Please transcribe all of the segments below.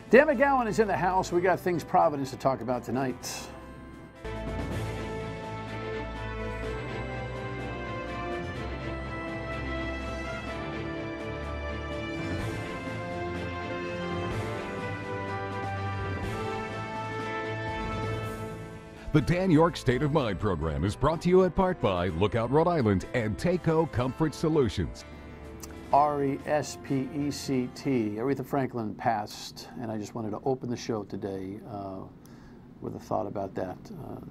Dan McGowan is in the house. We got things Providence to talk about tonight. The Dan Yorke State of Mind program is brought to you in part by Lookout Rhode Island and Takeo Comfort Solutions. R-E-S-P-E-C-T. Aretha Franklin passed, and I just wanted to open the show today with a thought about that.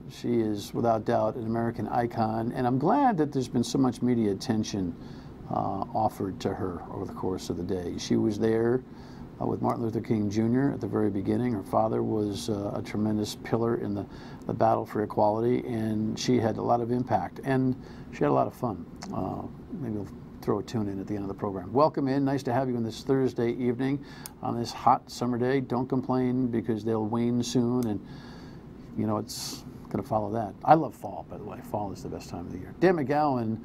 She is, without doubt, an American icon, and I'm glad that there's been so much media attention offered to her over the course of the day. She was there with Martin Luther King Jr. at the very beginning. Her father was a tremendous pillar in the battle for equality, and she had a lot of impact, and she had a lot of fun. Maybe we'll throw a tune in at the end of the program. Welcome in. Nice to have you on this Thursday evening on this hot summer day. Don't complain, because they'll wane soon, and you know it's going to follow that. I love fall, by the way. Fall is the best time of the year. Dan McGowan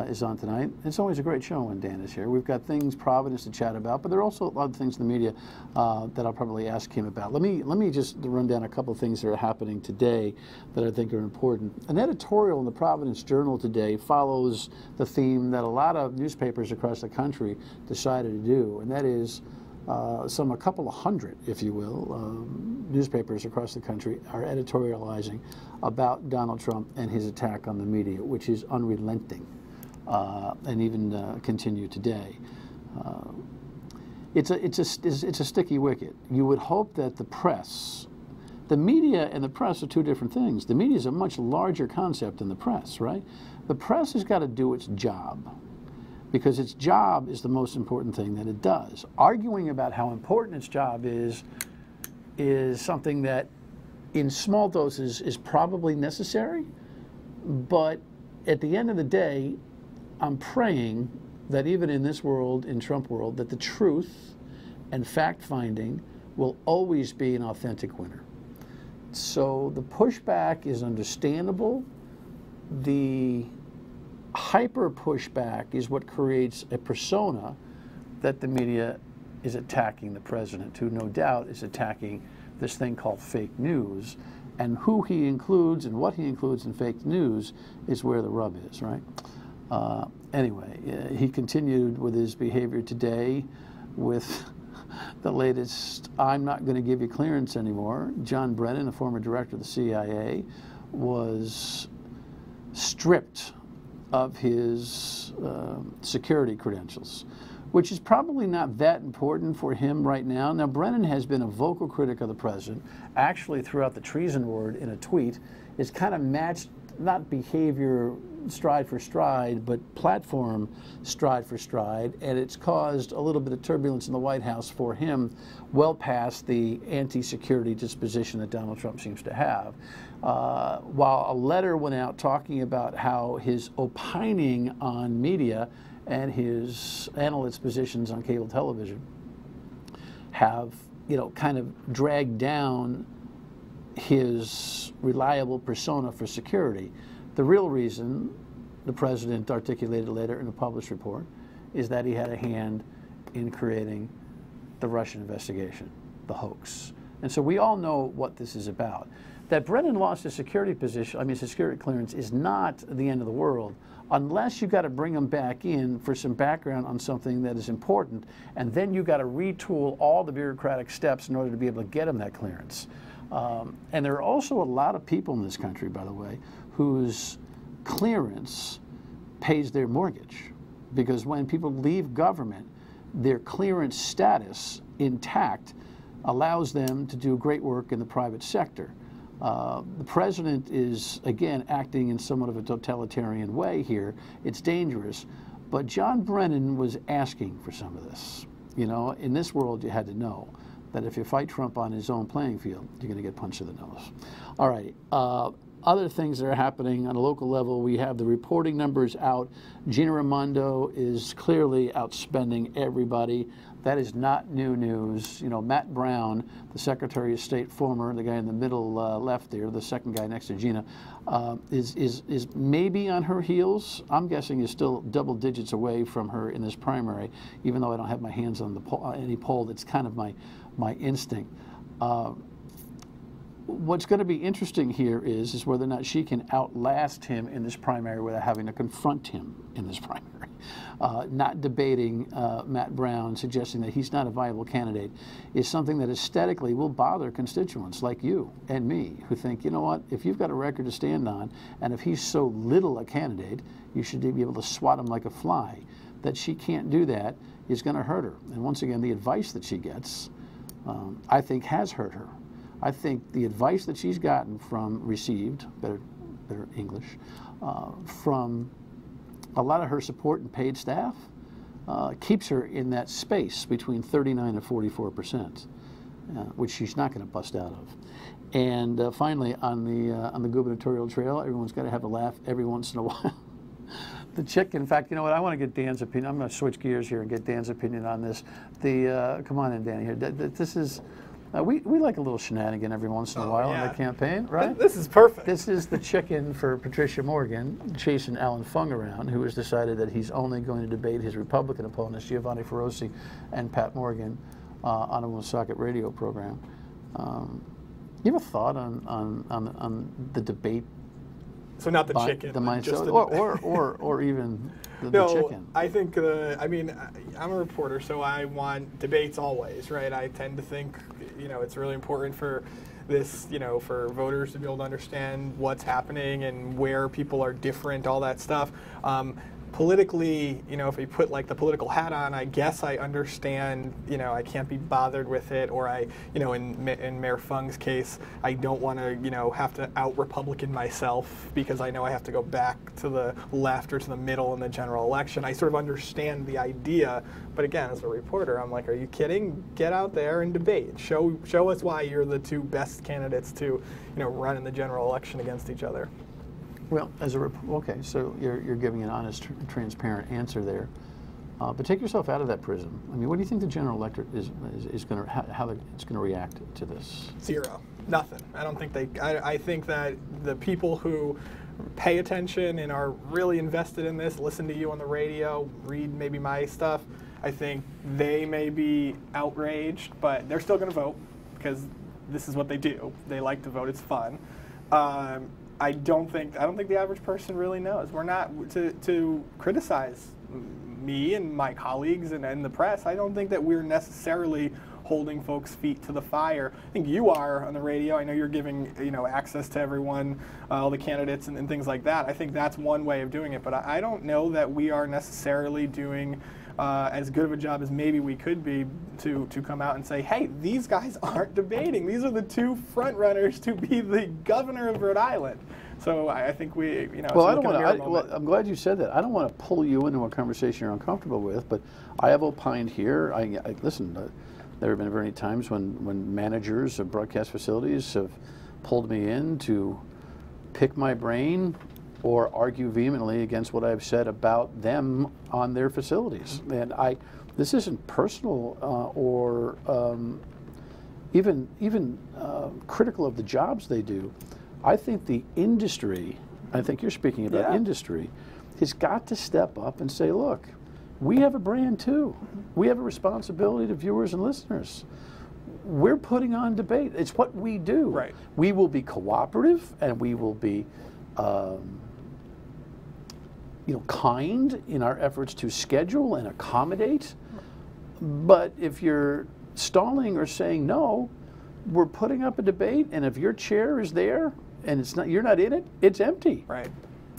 is on tonight. It's always a great show when Dan is here. We've got things Providence to chat about, but there are also a lot of things in the media that I'll probably ask him about. Let me just run down a couple of things that are happening today that I think are important. An editorial in the Providence Journal today follows the theme that a lot of newspapers across the country decided to do, and that is a couple of hundred, if you will, newspapers across the country are editorializing about Donald Trump and his attack on the media, which is unrelenting. And even continue today. It's a sticky wicket. You would hope that the press, the media and the press are two different things. The media is a much larger concept than the press, right? The press has got to do its job, because its job is the most important thing that it does. Arguing about how important its job is something that in small doses is probably necessary, but at the end of the day, I'm praying that even in this world, in Trump world, that the truth and fact-finding will always be an authentic winner. So the pushback is understandable. The hyper pushback is what creates a persona that the media is attacking the president, who no doubt is attacking this thing called fake news. And who he includes and what he includes in fake news is where the rub is, right? Anyway, he continued with his behavior today with the latest, I'm not going to give you clearance anymore. John Brennan, a former director of the CIA, was stripped of his security credentials, which is probably not that important for him right now. Now, Brennan has been a vocal critic of the president, actually throughout the treason word in a tweet. It's kind of matched, not behavior stride for stride, but platform stride for stride, and it's caused a little bit of turbulence in the White House for him, well past the anti-security disposition that Donald Trump seems to have. While a letter went out talking about how his opining on media and his analyst positions on cable television have, kind of dragged down his reliable persona for security. The real reason, the president articulated later in a published report, is that he had a hand in creating the Russian investigation, the hoax. And so we all know what this is about. That Brennan lost his security position, his security clearance, is not the end of the world, unless you've got to bring him back in for some background on something that is important, and then you've got to retool all the bureaucratic steps in order to be able to get him that clearance. And there are also a lot of people in this country, by the way, whose clearance pays their mortgage. Because when people leave government, their clearance status intact allows them to do great work in the private sector. The president is, again, acting in somewhat of a totalitarian way here. It's dangerous. But John Brennan was asking for some of this. In this world, you had to know that if you fight Trump on his own playing field, you're going to get punched in the nose. All right. Other things that are happening on a local level, we have the reporting numbers out. Gina Raimondo is clearly outspending everybody. That is not new news. You know, Matt Brown, the Secretary of State, former, the guy in the middle left there, the second guy next to Gina, is maybe on her heels. I'm guessing is still double digits away from her in this primary, even though I don't have my hands on the any poll. That's kind of my instinct. What's going to be interesting here is whether or not she can outlast him in this primary without having to confront him in this primary. Not debating Matt Brown, suggesting that he's not a viable candidate, is something that aesthetically will bother constituents like you and me, who think, you know what, if you've got a record to stand on, and if he's so little a candidate, you should be able to swat him like a fly. That she can't do that is going to hurt her. And once again, the advice that she gets, I think, has hurt her. I think the advice that she's gotten received, better English, from a lot of her support and paid staff, keeps her in that space between 39 and 44%, which she's not going to bust out of. And finally, on the gubernatorial trail, everyone's got to have a laugh every once in a while. The chick, in fact, you know what? I want to get Dan's opinion. I'm going to switch gears here and get Dan's opinion on this. Come on in, Dan. Here, this is. We like a little shenanigan every once in a while in the campaign, right? This is perfect. This is the chicken for Patricia Morgan chasing Alan Fung around, who has decided that he's only going to debate his Republican opponents, Giovanni Feroci and Pat Morgan, on a Woonsocket radio program. You have a thought on the debate? So not the chicken, just the or even the chicken. I think, I mean, I'm a reporter, so I want debates always, right? I tend to think, you know, it's really important for this, you know, for voters to be able to understand what's happening and where people are different, all that stuff. Politically, you know, if we put like the political hat on, I guess I understand, you know, I can't be bothered with it, or you know, in Mayor Fung's case, I don't want to, you know, have to out-Republican myself because I know I have to go back to the left or to the middle in the general election. I sort of understand the idea, but again, as a reporter, I'm like, are you kidding? Get out there and debate. Show us why you're the two best candidates to, you know, run in the general election against each other. Well, okay, so you're giving an honest, transparent answer there, but take yourself out of that prism. I mean, what do you think the general electorate is going to how it's going to react to this? Zero, nothing. I don't think I think that the people who pay attention and are really invested in this, listen to you on the radio, read maybe my stuff, I think they may be outraged, but they're still going to vote because this is what they do. They like to vote. It's fun. I don't think the average person really knows. We're not to criticize me and my colleagues and the press. I don't think that we're necessarily holding folks' feet to the fire. I think you are on the radio. I know you're giving, you know, access to everyone, all the candidates and things like that. I think that's one way of doing it. But I don't know that we are necessarily doing as good of a job as maybe we could be to come out and say, hey, these guys aren't debating. These are the two front runners to be the governor of Rhode Island. So I think we, you know. Well, I don't want to. Well, I'm glad you said that. I don't want to pull you into a conversation you're uncomfortable with, but I have opined here. I listen. There have been many times when managers of broadcast facilities have pulled me in to pick my brain or argue vehemently against what I've said about them on their facilities. And this isn't personal or even critical of the jobs they do. I think the industry, I think you're speaking about industry, has got to step up and say, look, we have a brand too. We have a responsibility to viewers and listeners. We're putting on debate. It's what we do. Right. We will be cooperative and we will be kind in our efforts to schedule and accommodate. But if you're stalling or saying no, we're putting up a debate, and if your chair is there and it's not, you're not in it, it's empty. Right.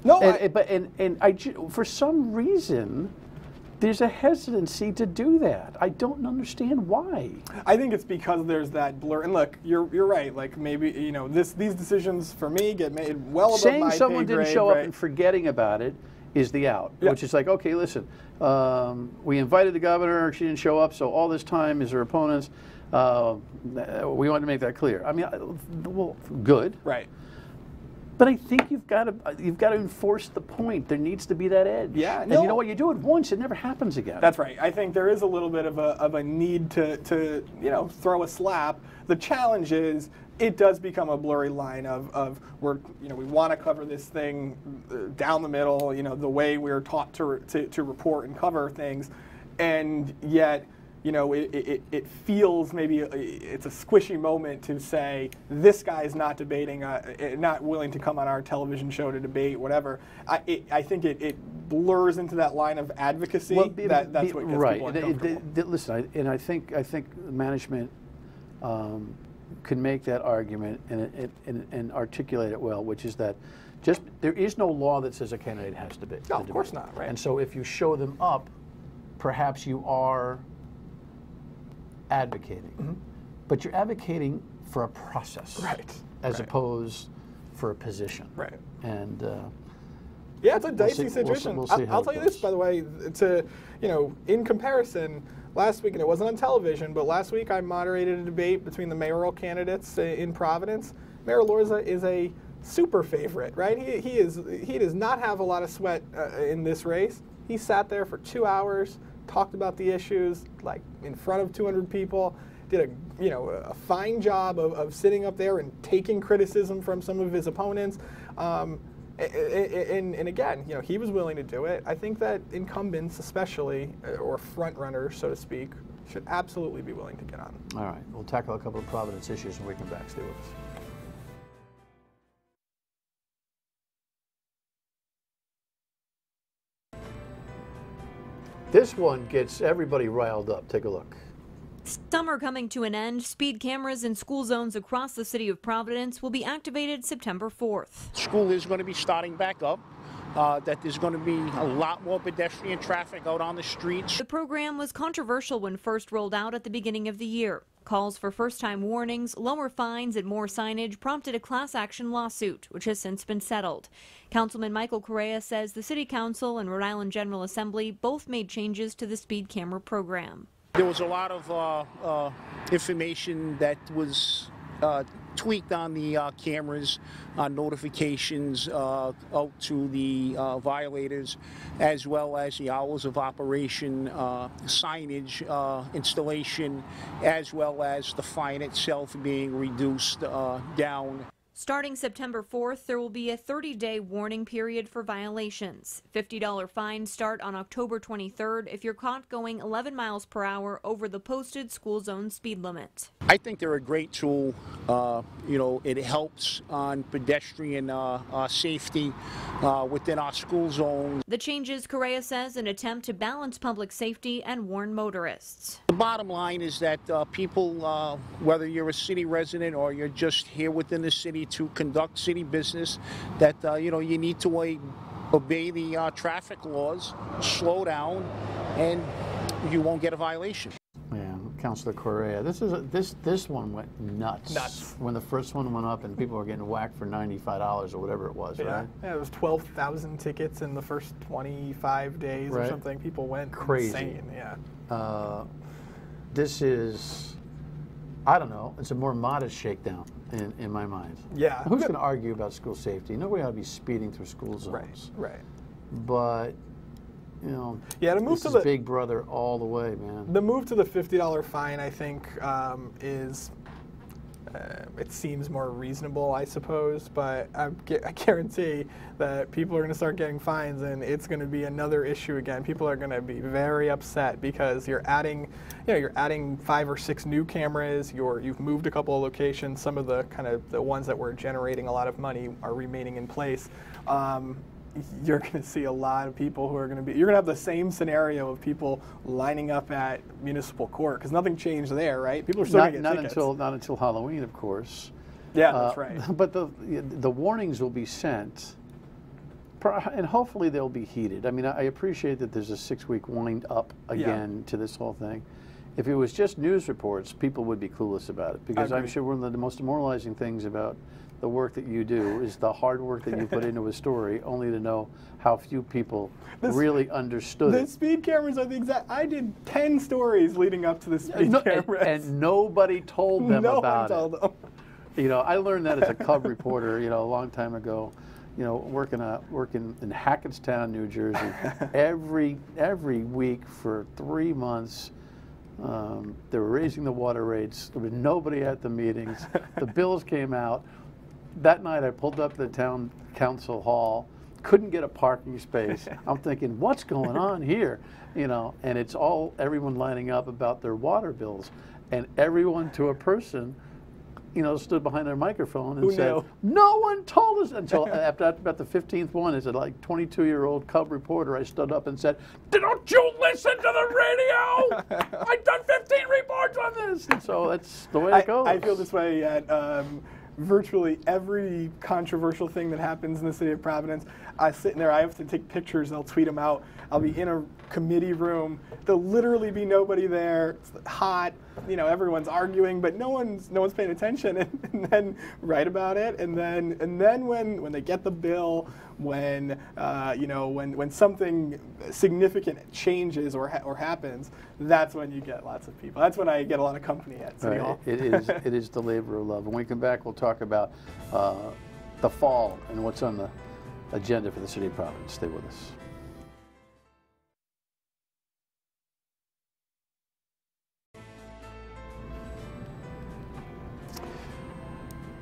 No. For some reason, there's a hesitancy to do that. I don't understand why. I think it's because there's that blur. And look, you're right. Like maybe, you know, these decisions for me get made well above saying my pay someone didn't grade, show up and forgetting about it is the out, which is like, okay, listen, we invited the governor, she didn't show up, so all this time is her opponents. We wanted to make that clear. I mean, well, good. Right. But I think you've got to enforce the point. There needs to be that edge. Yeah, and you know what? You do it once, it never happens again. That's right. I think there is a little bit of a need to throw a slap. The challenge is it does become a blurry line of we want to cover this thing down the middle, the way we're taught to report and cover things, and yet it feels maybe it's a squishy moment to say this guy's not debating, not willing to come on our television show to debate, whatever. I think it blurs into that line of advocacy. That's what gets people uncomfortable. Listen, I think management can make that argument and articulate it well, which is that there is no law that says a candidate has to be. No, of course not. Right. And so if you show them up, perhaps you are advocating, but you're advocating for a process, right? As opposed for a position, right? And yeah, it's a dicey situation. We'll see I'll tell you this, by the way, in comparison. Last week, and it wasn't on television, but last week I moderated a debate between the mayoral candidates in Providence. Mayor Lorza is a super favorite, right? He does not have a lot of sweat in this race. He sat there for 2 hours, talked about the issues, like in front of 200 people, did a fine job of sitting up there and taking criticism from some of his opponents. And again, he was willing to do it. I think that incumbents, especially, or front runners, so to speak, should absolutely be willing to get on. All right, we'll tackle a couple of Providence issues when we come back. Stay with us. This one gets everybody riled up. Take a look. Summer coming to an end, speed cameras in school zones across the city of Providence will be activated September 4th. School is going to be starting back up. That there's going to be a lot more pedestrian traffic out on the streets. The program was controversial when first rolled out at the beginning of the year. Calls for first-time warnings, lower fines, and more signage prompted a class action lawsuit, which has since been settled. Councilman Michael Correa says the City Council and Rhode Island General Assembly both made changes to the speed camera program. There was a lot of information that was tweaked on the cameras, notifications out to the violators, as well as the hours of operation, signage installation, as well as the fine itself being reduced down. Starting September 4th, there will be a 30-day warning period for violations. $50 fines start on October 23rd if you're caught going 11 miles per hour over the posted school zone speed limit. I think they're a great tool. It helps on pedestrian safety within our school zone. The changes, Correa says, an attempt to balance public safety and warn motorists. The bottom line is that people, whether you're a city resident or you're just here within the city to conduct city business, that you need to obey the traffic laws, slow down, and you won't get a violation. Yeah, Councilor Correa, this one went nuts. When the first one went up and people were getting whacked for $95 or whatever it was, right? Yeah, it was 12,000 tickets in the first 25 days or something. People went crazy. Insane. Yeah. This is, I don't know, it's a more modest shakedown in my mind. Yeah. Who's going to argue about school safety? Nobody ought to be speeding through school zones. Right. But, to move this is Big Brother all the way, man. The move to the $50 fine, I think, is, it seems more reasonable, I suppose, but I guarantee that people are going to start getting fines, and it's going to be another issue again. People are going to be very upset because you're adding 5 or 6 new cameras. You've moved a couple of locations. Some of the ones that were generating a lot of money are remaining in place. You're going to see a lot of people who are going to be, you're going to have the same scenario of people lining up at municipal court because nothing changed there, right? People are still going to get tickets. Not until Halloween, of course. Yeah, that's right. But the warnings will be sent, and hopefully they'll be heeded. I mean, I appreciate that there's a 6-week wind up again to this whole thing. If it was just news reports, people would be clueless about it because I'm sure one of the most demoralizing things about the work that you do is the hard work that you put into a story, only to know how few people really understood it. The speed cameras are the exact. I did 10 stories leading up to the speed camera, and nobody told them about it. No one told them. You know, I learned that as a cub reporter, you know, a long time ago. You know, working in Hackettstown, New Jersey, every week for 3 months. They were raising the water rates. There was nobody at the meetings. The bills came out. That night, I pulled up to the town council hall. Couldn't get a parking space. I'm thinking, what's going on here? You know, and it's all everyone lining up about their water bills, and everyone to a person, you know, stood behind their microphone and said, "No one told us." Until after about the 15th one, as a like 22-year-old cub reporter, I stood up and said, "Don't you listen to the radio? I've done 15 reports on this." And so that's the way it goes. I feel this way at virtually every controversial thing that happens in the city of Providence. I sit in there, I have to take pictures, I'll tweet them out. I'll be in a committee room, there'll literally be nobody there, it's hot, you know, everyone's arguing, but no one's paying attention, and then write about it, and then when they get the bill, when you know, when something significant changes or happens, that's when you get lots of people. That's when I get a lot of company at City Hall. It is the labor of love. When we come back, we'll talk about the fall and what's on the agenda for the city of Providence. Stay with us.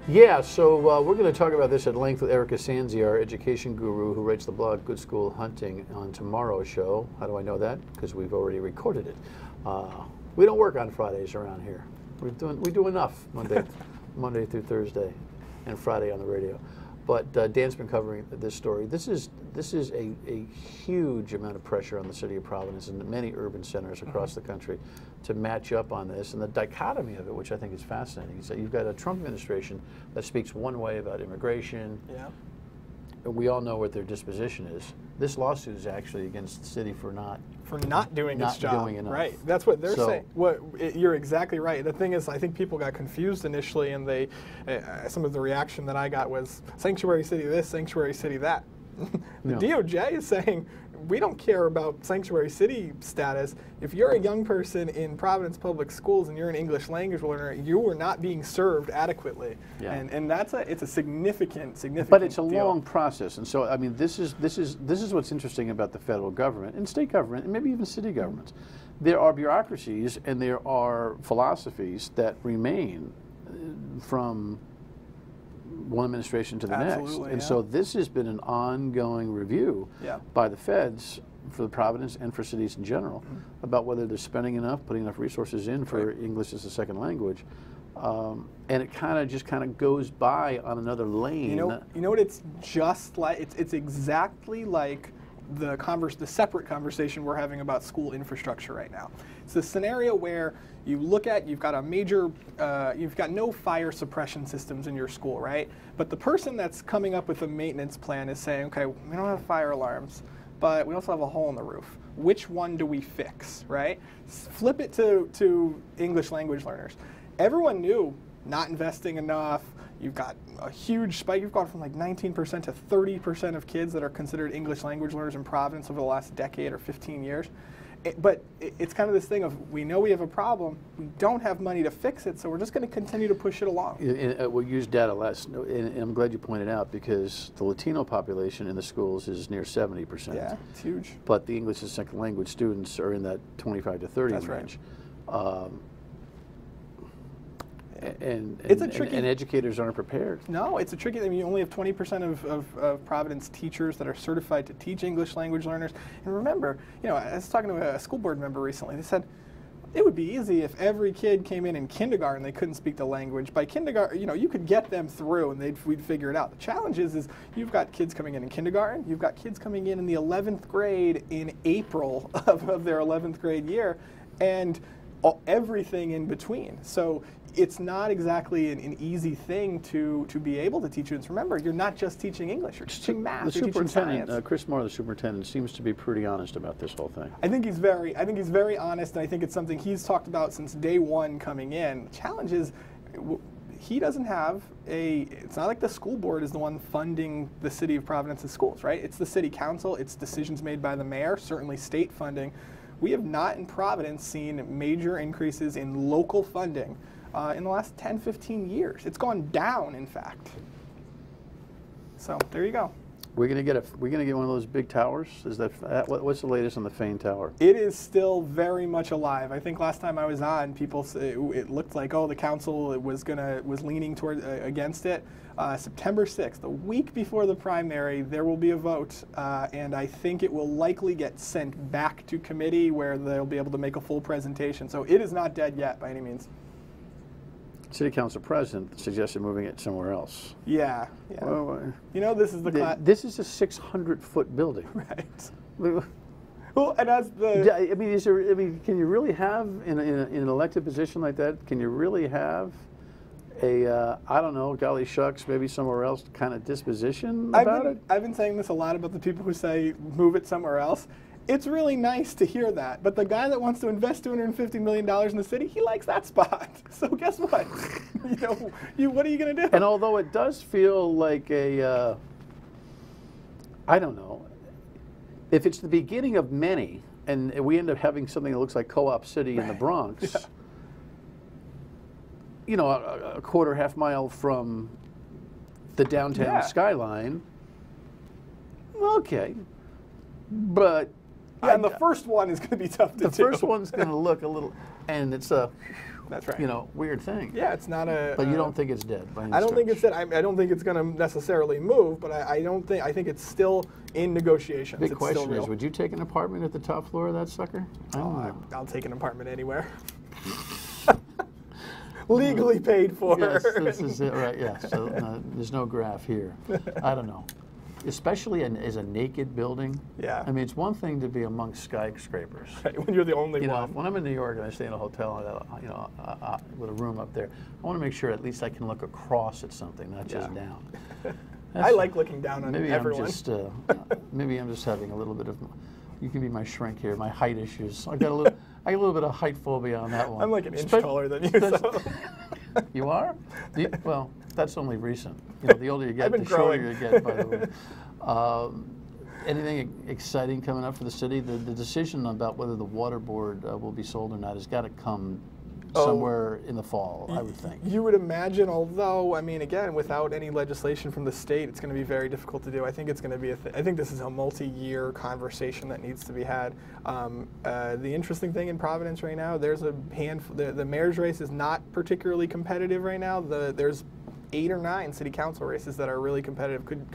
Yeah, so we're going to talk about this at length with Erica Sanzi, our education guru who writes the blog Good School Hunting, on tomorrow's show. How do I know that? Because we've already recorded it. We don't work on Fridays around here. We do enough Monday through Thursday, and Friday on the radio. But Dan's been covering this story. This is a huge amount of pressure on the city of Providence and many urban centers across the country to match up on this. And the dichotomy of it, which I think is fascinating, is that you've got a Trump administration that speaks one way about immigration. Yeah. We all know what their disposition is. This lawsuit is actually against the city for not doing its job. Doing enough. Right. That's what they're saying. You're exactly right. The thing is, I think people got confused initially, and they some of the reaction that I got was sanctuary city this, sanctuary city that. The DOJ is saying, we don't care about sanctuary city status. If you're a young person in Providence Public Schools and you're an English language learner, you are not being served adequately. Yeah. And it's a significant But it's a long process. And so, I mean, this is what's interesting about the federal government and state government and maybe even city governments. There are bureaucracies and there are philosophies that remain from one administration to the next. And so this has been an ongoing review by the feds for the Providence and for cities in general about whether they're spending enough, putting enough resources in for English as a second language. And it kind of goes by on another lane. You know what it's just like? It's exactly like the separate conversation we're having about school infrastructure right now. It's a scenario where you've got a major, you've got no fire suppression systems in your school, right? But the person that's coming up with a maintenance plan is saying, okay, we don't have fire alarms, but we also have a hole in the roof. Which one do we fix, right? Flip it to English language learners. Everyone knew not investing enough. You've got a huge spike. You've gone from like 19% to 30% of kids that are considered English language learners in Providence over the last decade or 15 years. But it's kind of this thing of, we know we have a problem, we don't have money to fix it, so we're just going to continue to push it along. We'll use data less, and I'm glad you pointed out, because the Latino population in the schools is near 70%. Yeah, it's huge. But the English as a second language students are in that 25 to 30 That's range. Right. And educators aren't prepared. No, it's a tricky thing. You only have 20% of Providence teachers that are certified to teach English language learners. And remember, I was talking to a school board member recently. They said it would be easy if every kid came in kindergarten, they couldn't speak the language. By kindergarten, you could get them through and we'd figure it out. The challenge is you've got kids coming in kindergarten, you've got kids coming in the 11th grade in April of their 11th grade year, and everything in between. So it's not exactly an easy thing to be able to teach students. Remember, you're not just teaching English, you're teaching math, you're teaching science. Chris Moore, the superintendent, seems to be pretty honest about this whole thing. I think he's very honest, and I think it's something he's talked about since day one coming in. The challenge is he doesn't have it's not like the school board is the one funding the city of Providence's schools, right? It's the city council, it's decisions made by the mayor, certainly state funding. We have not in Providence seen major increases in local funding in the last 10, 15 years. It's gone down, in fact. So there you go. We're gonna get one of those big towers. Is that what's the latest on the Fane Tower? It is still very much alive. I think last time I was on, people it looked like, oh, the council was leaning toward against it. September 6th, a week before the primary, there will be a vote, and I think it will likely get sent back to committee where they'll be able to make a full presentation. So it is not dead yet by any means. City Council President suggested moving it somewhere else. Yeah. Well, you know, this is this is a 600-foot building. Right. Well, and as the I mean, can you really have in an elected position like that? Can you really have a I don't know, golly shucks, maybe somewhere else kind of disposition about it? I've been saying this a lot about the people who say move it somewhere else. It's really nice to hear that, but the guy that wants to invest $250 million in the city, he likes that spot. So guess what? What are you going to do? And although it does feel like a, I don't know, if it's the beginning of many, and we end up having something that looks like Co-op City in the Bronx, you know, a quarter, half mile from the downtown skyline, okay, but and the first one is going to be tough to do. The first one's going to look a little, and it's a, that's right, weird thing. Yeah, it's not a. But you don't think it's dead? By any I don't stretch. think it's dead. I don't think it's going to necessarily move, but I think it's still in negotiations. Big question is, would you take an apartment at the top floor of that sucker? I'll take an apartment anywhere. Legally paid for. Yes, this is it, right? Yeah. So there's no graph here. I don't know. Especially as a naked building. Yeah. I mean, it's one thing to be amongst skyscrapers. Right, when you're the only one. When I'm in New York and I stay in a hotel, with a room up there, I want to make sure at least I can look across at something, not just down. I like looking down on everyone. Maybe I'm just having a little bit of. You can be my shrink here. My height issues. I got a little bit of height phobia on that one. I'm like an inch taller than you. So. You are? Well, that's only recent. The older you get, the shorter you get, by the way. Anything exciting coming up for the city? The decision about whether the water board will be sold or not has got to come somewhere in the fall, I would think. You would imagine, although, I mean, again, without any legislation from the state, it's going to be very difficult to do. I think it's going to be I think this is a multi-year conversation that needs to be had. The interesting thing in Providence right now, there's a handful, the mayor's race is not particularly competitive right now. There's 8 or 9 city council races that are really competitive, could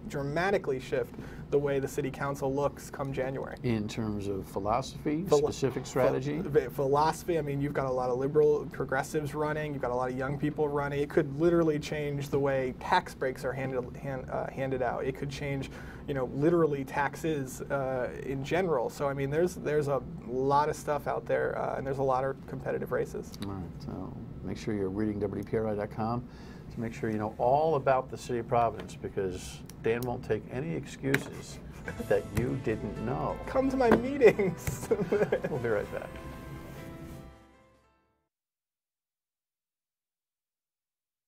dramatically shift the way the city council looks come January. In terms of philosophy, specific strategy? Philosophy, I mean, you've got a lot of liberal progressives running, you've got a lot of young people running. It could literally change the way tax breaks are handed out. It could change, literally taxes in general. So, I mean, there's a lot of stuff out there, and there's a lot of competitive races. All right, so make sure you're reading WPRI.com. Make sure you know all about the city of Providence, because Dan won't take any excuses that you didn't know. Come to my meetings. We'll be right back.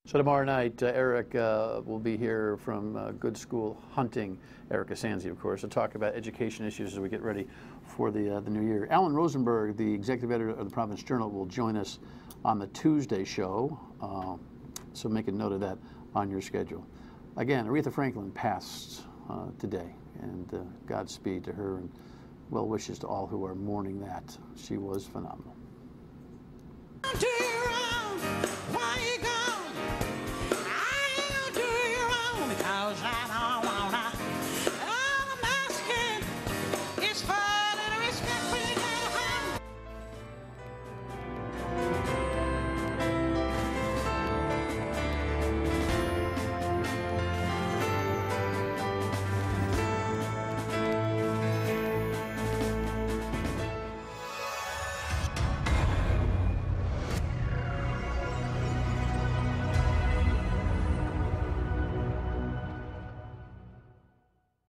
So tomorrow night, Eric will be here from Good School Hunting, Erica Sanzi, of course, to talk about education issues as we get ready for the new year. Alan Rosenberg, the executive editor of the Providence Journal, will join us on the Tuesday show. So make a note of that on your schedule. Again, Aretha Franklin passed today, and Godspeed to her, and well wishes to all who are mourning that. She was phenomenal.